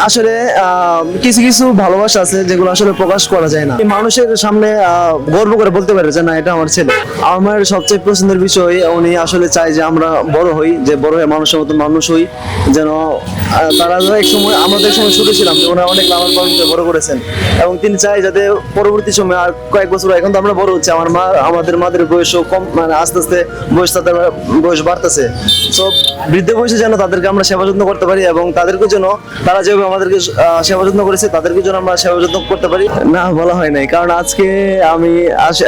আসলে কিছু কিছু ভালোবাসা আছে যেগুলো আসলে প্রকাশ করা যায় না, মানুষের সামনে গর্ব করে বলতে পারে যে না এটা আমার ছেলে। আমার সবচেয়ে পছন্দের বিষয় উনি আসলে চাই যে আমরা বড় হই, যে বড় হয়ে মানুষের মতো মানুষ হই, যেন তারা এক সময় আমাদের সময় ছোট ছিলাম, ওনারা অনেক লালন পালন করে বড় করেছেন, এবং তিনি চাই যাতে পরবর্তী সময় আর কয়েক বছর, এখন তো আমরা বড় হচ্ছে, আমার মা আমাদের মাদের বয়সও কম, মানে আস্তে আস্তে তাদের বয়স বাড়তেছে। তো বৃদ্ধ বয়সে যেন তাদেরকে আমরা সেবা যত্ন করতে পারি, এবং তাদেরকে যেন তারা যেভাবে আমাদেরকে সেবা যত্ন করেছে তাদেরকে যেন আমরা সেবা যত্ন করতে পারি। না, বলা হয় নাই, কারণ আজকে আমি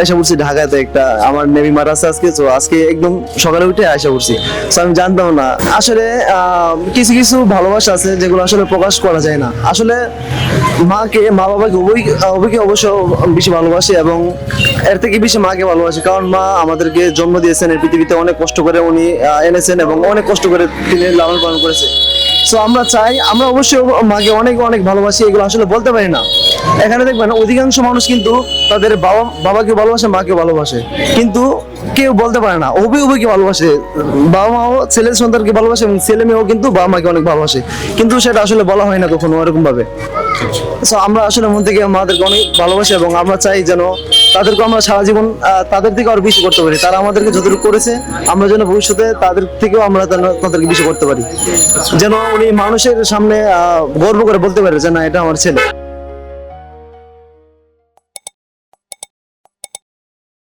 এসে পড়ছি ঢাকাতে, একটা আমার নেভি মার আছে আজকে, তো আজকে একদম সকালে উঠে এসে পড়ছি। তো আমি জানতাম না আসলে কিছু কিছু ভালোবাসা আছে যেগুলো আসলে প্রকাশ করা যায় না। আসলে মা বাবাকে উভয়কে অবশ্য বেশি ভালোবাসি, এবং এর থেকে বেশি মাকে ভালোবাসি, কারণ মা আমাদেরকে জন্ম দিয়েছেন, এই পৃথিবীতে অনেক কষ্ট করে উনি এনেছেন, এবং অনেক কষ্ট করে তিনি লালন পালন করেছে। তো আমরা চাই, আমরা অবশ্যই মাকে অনেক অনেক ভালোবাসি, এগুলো আসলে বলতে পারি না। এখানে দেখবেন অধিকাংশ মানুষ কিন্তু তাদের বাবাকে ভালোবাসে, মাকে ভালোবাসে, কিন্তু কেউ বলতে পারে না উভয়কে ভালোবাসে। বাবা মাও ছেলে সন্তানকে ভালোবাসে, এবং ছেলে মেয়েও কিন্তু বাবা মাকে অনেক ভালোবাসে, কিন্তু সেটা আসলে বলা হয় না কখনো ওরকম ভাবে। তো আমরা আসলে মন থেকে আমাদেরকে অনেক ভালোবাসি, এবং আমরা চাই যেন তাদেরকে আমরা সারা জীবন তাদের থেকে আরো বেশি করতে পারি। তারা আমাদেরকে যতটুকু করেছে, আমরা যেন ভবিষ্যতে তাদের থেকেও আমরা তাদেরকে বেশি করতে পারি, যেন উনি মানুষের সামনে গর্ব করে বলতে পারে যে না এটা আমার ছেলে।